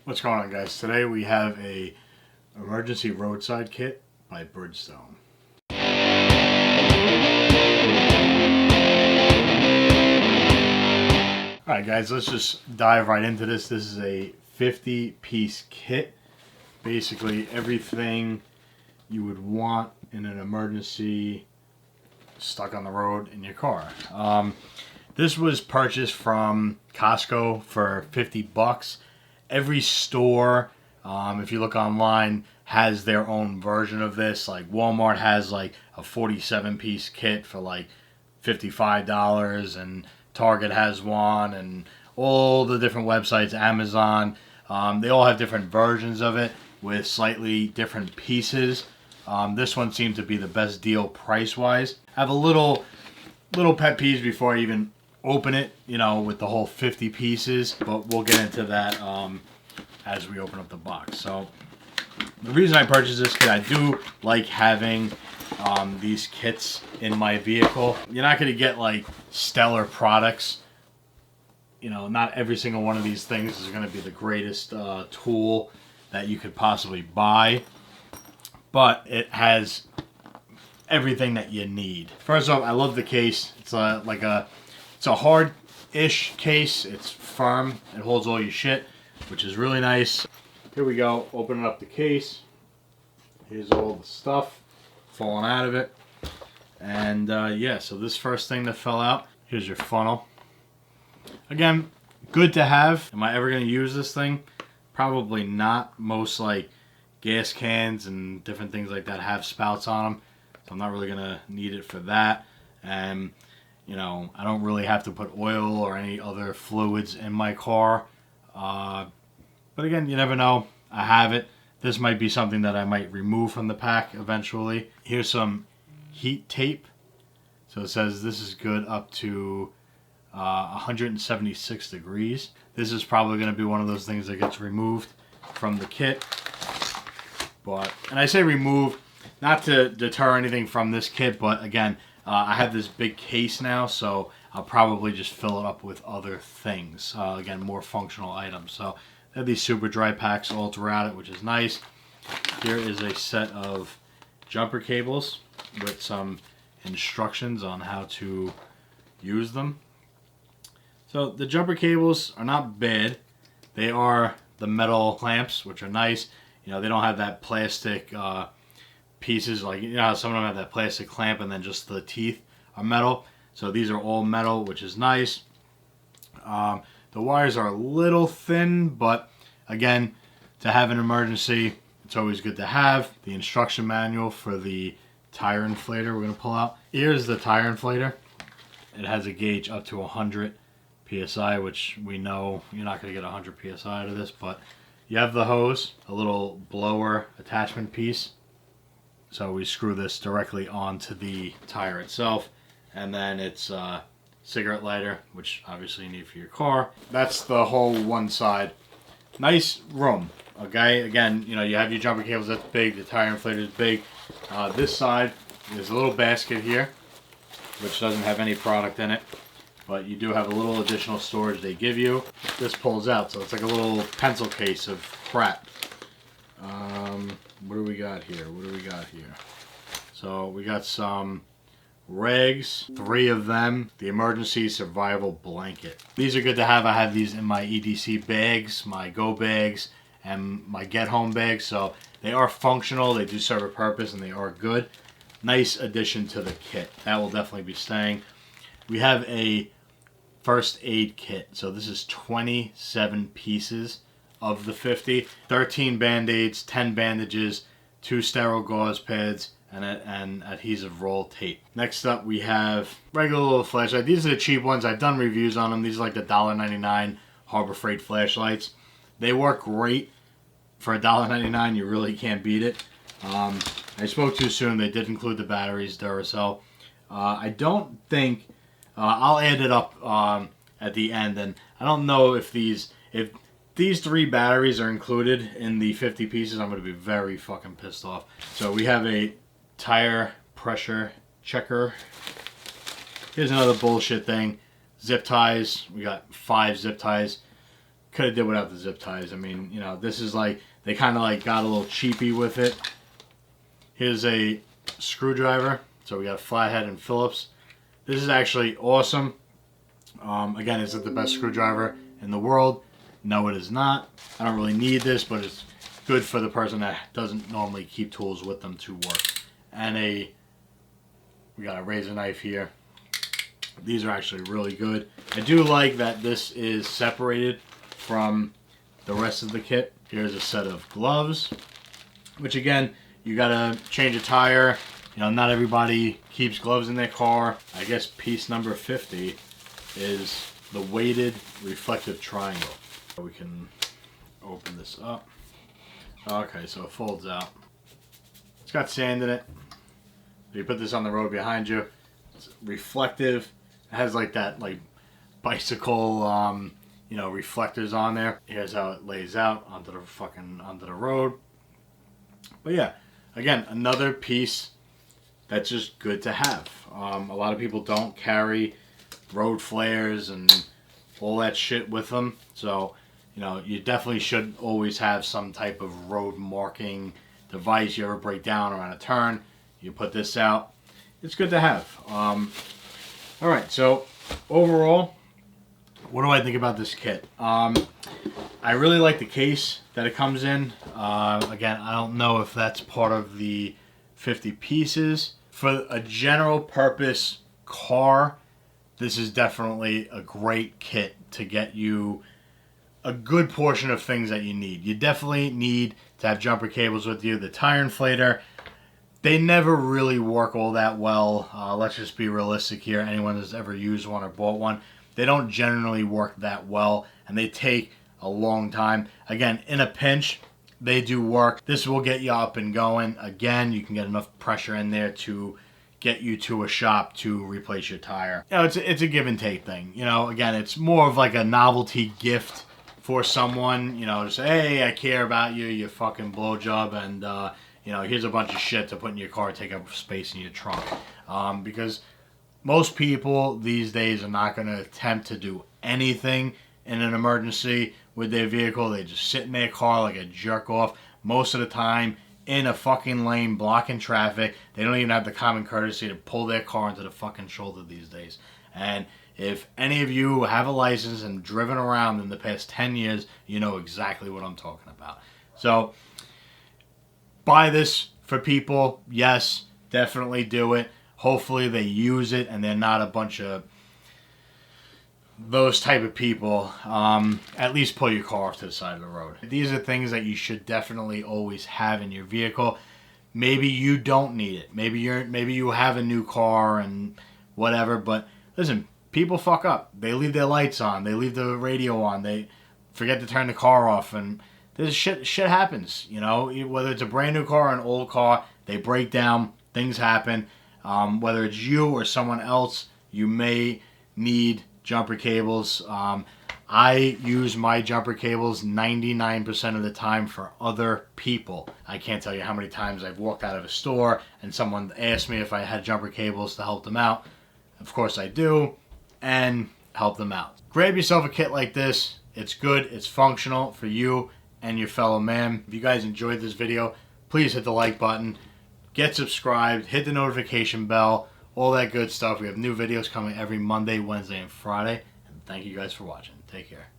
What's going on, guys? Today we have a emergency roadside kit by Bridgestone. Alright guys, let's just dive right into this. This is a 50-piece kit. Basically everything you would want in an emergency stuck on the road in your car. This was purchased from Costco for 50 bucks. Every store, if you look online, has their own version of this. Like Walmart has like a 47-piece kit for like $55, and Target has one, and all the different websites, Amazon, they all have different versions of it with slightly different pieces. This one seemed to be the best deal price-wise. I have a little pet peeves before I even open it, you know, with the whole 50 pieces, but we'll get into that as we open up the box. So the reason I purchased this kit, I do like having these kits in my vehicle. You're not going to get like stellar products. You know, not every single one of these things is going to be the greatest tool that you could possibly buy, but it has everything that you need. First off, I love the case. It's it's a hard-ish case. It's firm. It holds all your shit, which is really nice. Here we go. Opening up the case. Here's all the stuff falling out of it. And yeah, so this first thing that fell out. Here's your funnel. Again, good to have. Am I ever going to use this thing? Probably not. Most like gas cans and different things like that have spouts on them. So I'm not really going to need it for that. And you know, I don't really have to put oil or any other fluids in my car. But again, you never know. I have it. This might be something that I might remove from the pack eventually. Here's some heat tape. So it says this is good up to 176 degrees. This is probably going to be one of those things that gets removed from the kit. And I say remove, not to deter anything from this kit, but again, I have this big case now, so I'll probably just fill it up with other things. Again, more functional items. So they have these super dry packs all throughout it, which is nice. Here is a set of jumper cables with some instructions on how to use them. So the jumper cables are not bad. They are the metal clamps, which are nice. You know, they don't have that plastic pieces, like, you know how some of them have that plastic clamp and then just the teeth are metal. So these are all metal, which is nice. The wires are a little thin, but again, to have an emergency, it's always good to have. The instruction manual for the tire inflator we're going to pull out. Here's the tire inflator. It has a gauge up to 100 psi, which we know you're not going to get 100 psi out of this, but you have the hose, a little blower attachment piece. So we screw this directly onto the tire itself, and then it's a cigarette lighter, which obviously you need for your car. That's the whole one side. Nice room, okay? Again, you know, you have your jumper cables, that's big, the tire inflator is big. This side, there's a little basket here, which doesn't have any product in it, but you do have a little additional storage they give you. This pulls out, so it's like a little pencil case of crap. What do we got here? So we got some rags, 3 of them, the emergency survival blanket. These are good to have. I have these in my EDC bags, my go bags, and my get home bags. So they are functional, they do serve a purpose, and they are good. Nice addition to the kit. That will definitely be staying. We have a first aid kit. So this is 27 pieces of the 50, 13 band-aids, 10 bandages, 2 sterile gauze pads, and adhesive roll tape. Next up, we have regular little flashlight. These are the cheap ones. I've done reviews on them. These are like the $1.99 Harbor Freight flashlights. They work great for $1.99. You really can't beat it. I spoke too soon. They did include the batteries, Duracell. I don't think I'll add it up at the end, and I don't know if these 3 batteries are included in the 50 pieces, I'm going to be very fucking pissed off. So we have a tire pressure checker. Here's another bullshit thing. Zip ties. We got 5 zip ties. could have did without the zip ties. I mean, you know, this is like, they kind of like got a little cheapy with it. Here's a screwdriver. So we got a flathead and Phillips. This is actually awesome. Again, is it the best screwdriver in the world? No, it is not. I don't really need this, but it's good for the person that doesn't normally keep tools with them to work. And we got a razor knife here. These are actually really good. I do like that this is separated from the rest of the kit. Here's a set of gloves, which again, you gotta change a tire. You know, not everybody keeps gloves in their car. I guess piece number 50 is the weighted reflective triangle. We can open this up. Okay, so it folds out. It's got sand in it. You put this on the road behind you. It's reflective. It has like that like bicycle you know, reflectors on there. Here's how it lays out onto the road. But yeah, again, another piece that's just good to have. A lot of people don't carry road flares and all that shit with them. So, you know, you definitely should always have some type of road marking device. You ever break down or on a turn, you put this out. It's good to have. Alright, so overall, what do I think about this kit? I really like the case that it comes in. Again, I don't know if that's part of the 50 pieces. For a general purpose car, this is definitely a great kit to get you a good portion of things that you need. You definitely need to have jumper cables with you. The tire inflator, they never really work all that well. Let's just be realistic here. Anyone that's ever used one or bought one, they don't generally work that well, and they take a long time. Again, in a pinch, they do work. This will get you up and going. Again, you can get enough pressure in there to get you to a shop to replace your tire. You know, it's a give and take thing. You know, again, it's more of like a novelty gift for someone. You know, to say, hey, I care about you, you fucking blowjob, and you know, here's a bunch of shit to put in your car, take up space in your trunk. Because most people these days are not going to attempt to do anything in an emergency with their vehicle. They just sit in their car like a jerk off most of the time in a fucking lane blocking traffic. They don't even have the common courtesy to pull their car into the fucking shoulder these days. And if any of you have a license and driven around in the past 10 years, you know exactly what I'm talking about. So buy this for people. Yes, definitely do it. Hopefully they use it and they're not a bunch of those type of people. At least pull your car off to the side of the road. These are things that you should definitely always have in your vehicle. Maybe you don't need it. Maybe you have a new car and whatever, but listen, people fuck up. They leave their lights on, they leave the radio on, they forget to turn the car off, and this shit happens, you know, whether it's a brand new car or an old car, they break down, things happen. Whether it's you or someone else, you may need jumper cables. I use my jumper cables 99% of the time for other people. I can't tell you how many times I've walked out of a store and someone asked me if I had jumper cables to help them out. Of course I do, and help them out. Grab yourself a kit like this. It's good, it's functional for you and your fellow man. If you guys enjoyed this video, please hit the like button. Get subscribed, hit the notification bell, all that good stuff. We have new videos coming every Monday, Wednesday, and Friday. And thank you guys for watching. Take care.